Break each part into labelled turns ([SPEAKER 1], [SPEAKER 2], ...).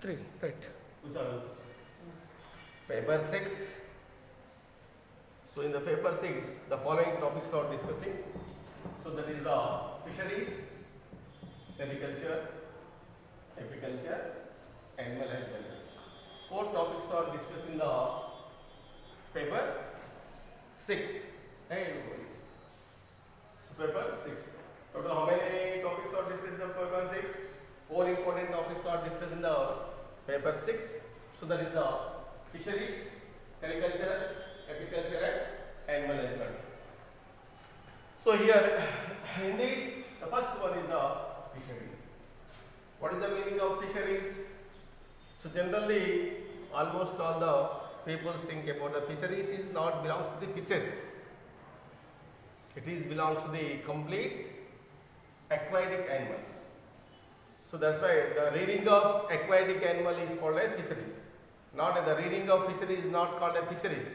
[SPEAKER 1] 3, right.
[SPEAKER 2] Paper 6. So in the paper 6, the following topics are discussing. So that is the fisheries, sericulture, apiculture, animal husbandry. 4 topics are discussed in the paper 6. Hey, everybody. So paper 6. Total how many topics are discussed in the paper 6? 4 important topics are discussed in the paper 6. So that is the fisheries, sericulture, apiculture and animal husbandry. So here in this, the first one is the fisheries. What is the meaning of fisheries? So generally almost all the people think about the fisheries is not belongs to the fishes. It is belongs to the complete aquatic animal. So that's why the rearing of aquatic animal is called as fisheries. Not the rearing of fisheries is not called as fisheries.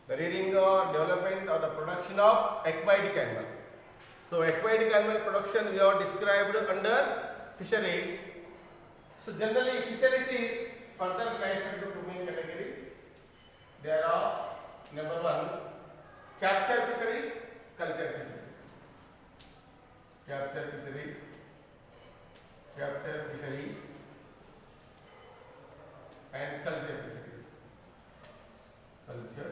[SPEAKER 2] The rearing or development or the production of aquatic animal. So aquatic animal production we are described under fisheries. So generally fisheries is further classified into 2 main categories. There are number 1 capture fisheries, culture fisheries. Capture fisheries and culture fisheries. Culture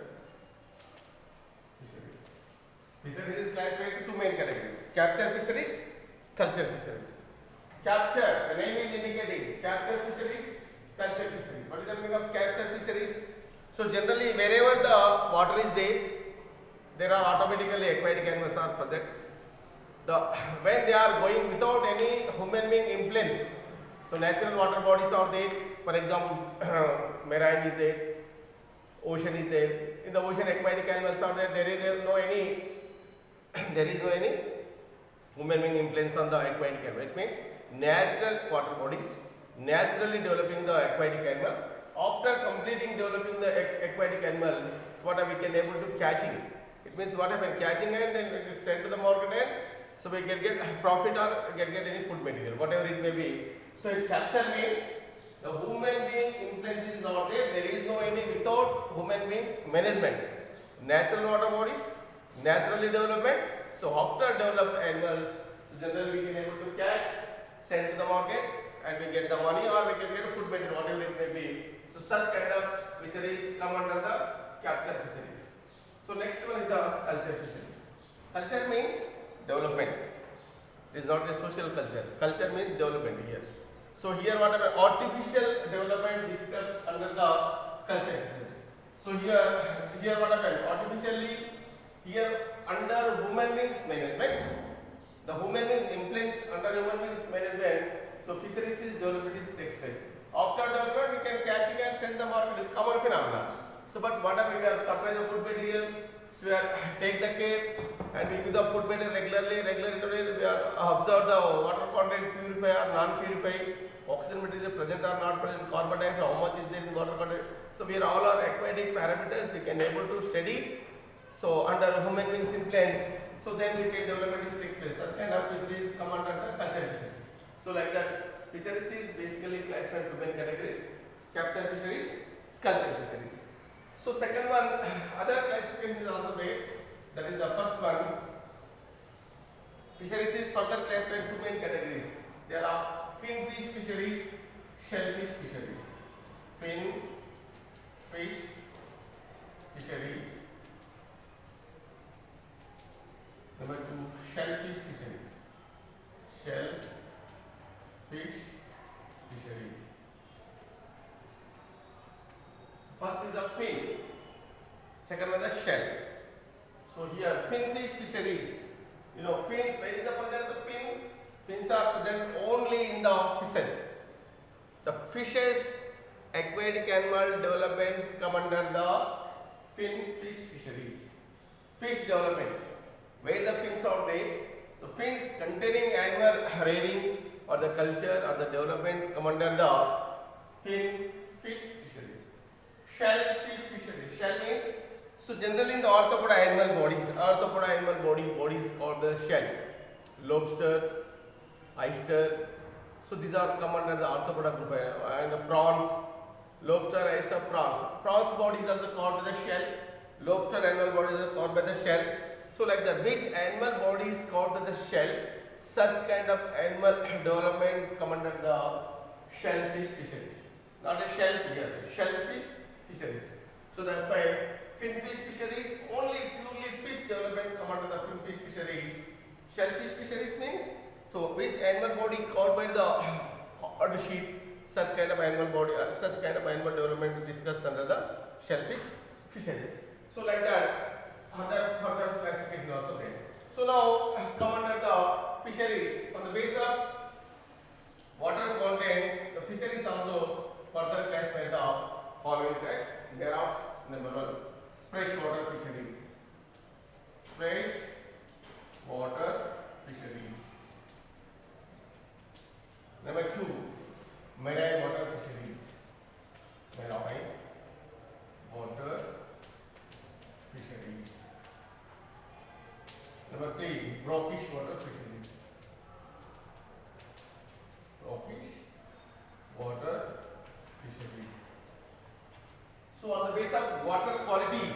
[SPEAKER 2] fisheries. Fisheries is classified into 2 main categories. Capture fisheries, culture fisheries. Capture, the name is indicating capture fisheries, culture fisheries. What is the meaning of capture fisheries? So generally wherever the water is there are automatically aquatic animals are present. When they are going without any human being influence, so natural water bodies are there. For example, marine is there, ocean is there. In the ocean, aquatic animals are there. There is no any human being influence on the aquatic animal. It means natural water bodies naturally developing the aquatic animals. After completing developing the aquatic animal, what we can able to catching. It means what happened catching and then it is sent to the market and so we can get profit or get any food material, whatever it may be. So capture means the human being influence is not there. There is no any without human beings management. Natural water bodies, naturally development. So after developed animals, generally we can able to catch, send to the market, and we get the money or we can get food material, whatever it may be. So such kind of fisheries come under the capture fisheries. So next one is the culture fisheries. Culture means development. It is not a social culture. Culture means development here. So here whatever artificial development discussed under the culture fisheries. So here what happened? Artificially here under human beings management. The human beings influence under human beings management. So fisheries is development is takes place. After development we can catch it and send the market. It's common phenomenon. So but whatever we are supply the food material, so we are take the care and we give the food material regularly we are observe the water content purify or non-purify, oxygen material present or not present, carbon dioxide how much is there in water content. So we are all our aquatic parameters we can able to study. So under human beings influence, so then we can development is takes place. Such kind of fisheries come under the culture fisheries. So like that fisheries is basically classified into main categories: capture fisheries, culture fisheries. So second one, other classification is also there. That is the first one. Fisheries is further classified into 2 main categories. There are finfish fisheries, shellfish fisheries. Finfish fisheries. Number 2, shellfish fisheries. Shellfish fisheries. First is the fin, second one the shell. So here finfish fisheries. You know fins, where is the present the fin? Fins are present only in the fishes. The fishes, aquatic animal developments come under the finfish fisheries. Fish development, where the fins are there. So fins containing animal rearing or the culture or the development come under the finfish fisheries. Shellfish fisheries. Shell means so generally in the arthropoda animal body is called the shell. Lobster, oyster, So these are come under the arthropoda group and the prawns. Lobster is a prawns. Prawns body is also covered by the shell. Lobster animal body is also covered by the shell. So like that, which animal body is covered by the shell, such kind of animal development come under the shellfish fisheries. Not a shell here, shellfish fisheries. So that's why finfish fisheries, only purely fish development come under the finfish fisheries. Shellfish fisheries means, so which animal body covered by the sheep, such kind of animal body, such kind of animal development discussed under the shellfish fisheries. So like that, further classification also there. So now come under the fisheries on the basis of water content. The fisheries also further classified the following type. There are number 1, freshwater fisheries. Fresh water fisheries. Number 2, marine water fisheries. Marine water fisheries. Number 3, brackish water fisheries. Brackish water fisheries. So on the basis of water quality,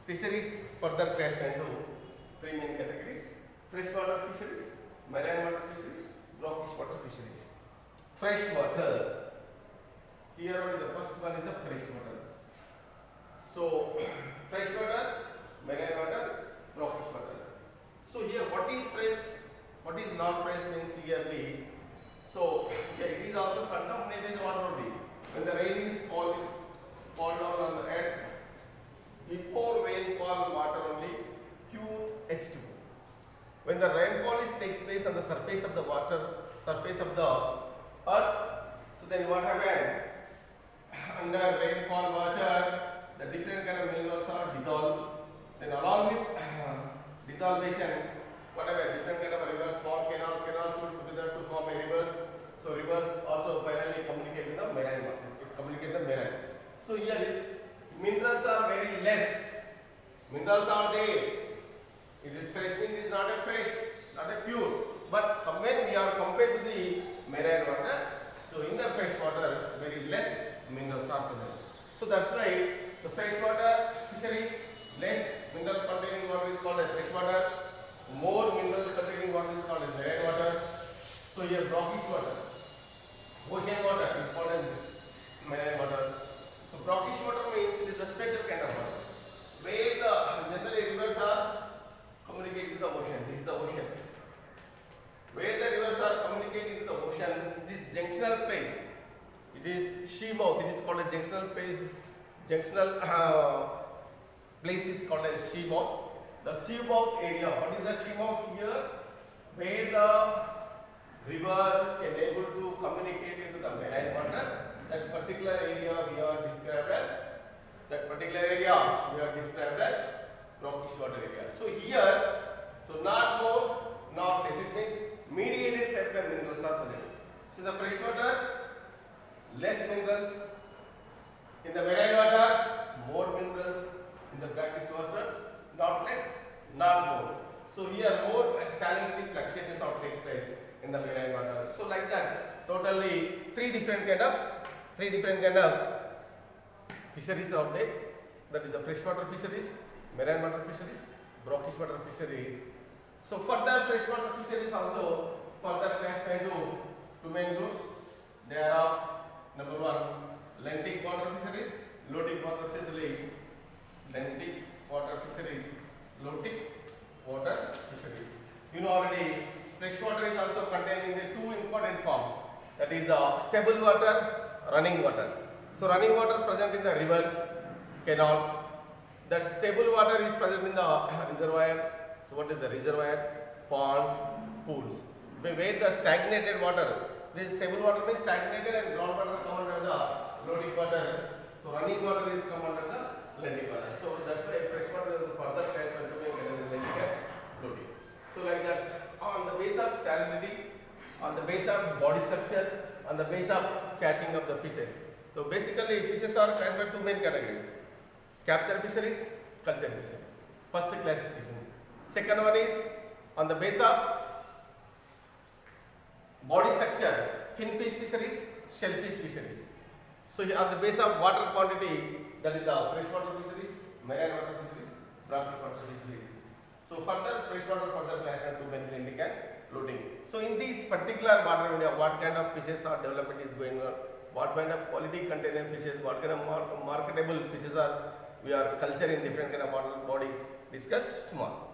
[SPEAKER 2] fisheries further classified into 3 main categories: freshwater fisheries, marine water fisheries, brackish water fisheries. Fresh water. Here only the first one is the fresh water. So fresh water, marine water, brackish water. So here what is fresh, what is non-fresh means clearly. So yeah, it is also contaminated water only. When the rain is fall down on the earth, before rainfall water only pure H2. When the rainfall takes place on the surface of the water, surface of the earth, so then what happens? Under rainfall water, the different kind of minerals are dissolved. Then along with dissolution, whatever different kind of rivers, small canals should together to form a rivers. So rivers also finally communicate with the marine water. It communicate the marine. So here is minerals are very less. Minerals are there. It is fresh means it is not a fresh, not a pure. But when we are compared to the marine water, so in the fresh water very less minerals are present. So that's why the freshwater fisheries, less mineral containing water is called as freshwater, more mineral containing water is called as marine water. So here brackish water, ocean water is called as marine water. So brackish water means it is a special kind of water where the generally rivers are communicating with the ocean. This is the ocean. Where the rivers are communicating with the ocean, this junctional place, it is sea mouth. It is called a junctional place. Junctional place is called as sea mouth. The sea mouth area. What is the sea mouth here? Where the river can able to communicate into the marine water. That particular area we are described as. That particular area we are described as brackish water area. So here, so not more, not less. It means mediated type of minerals are present. So in the fresh water, less minerals. In the marine water, more minerals. In the brackish water, not less, not more. So here more salinity fluctuations of takes place in the marine water. So like that, totally three different kind of fisheries out there. That is the freshwater fisheries, marine water fisheries, brackish water fisheries. So further freshwater fisheries also further classified into 2 main groups. There are number 1, lentic water fisheries, lotic water fisheries. Lentic water fisheries, lotic water fisheries. You know already freshwater is also contained in the 2 important forms. That is stable water, running water. So running water present in the rivers, canals. That stable water is present in the reservoir. So what is the reservoir? Ponds, pools. Where the stagnated water, the stable water means stagnated and groundwater come under the lotic water. So running water is come under the lentic water. So that's why freshwater is further classified to make lentic and lotic. So like that, on the base of salinity, on the base of body structure, on the base of catching of the fishes. So basically fishes are classified 2 main categories: capture fisheries, culture fisheries. First classification. Second one is on the base of body structure, finfish fisheries, shellfish fisheries. So on the base of water quantity, that is the freshwater fisheries, marine water fisheries, brackish water fisheries. So further freshwater further classified to benignic and floating. So in these particular water media, what kind of fishes or development is going on, what kind of quality container fishes, what kind of marketable fishes are we are culturing different kind of water bodies, discuss tomorrow.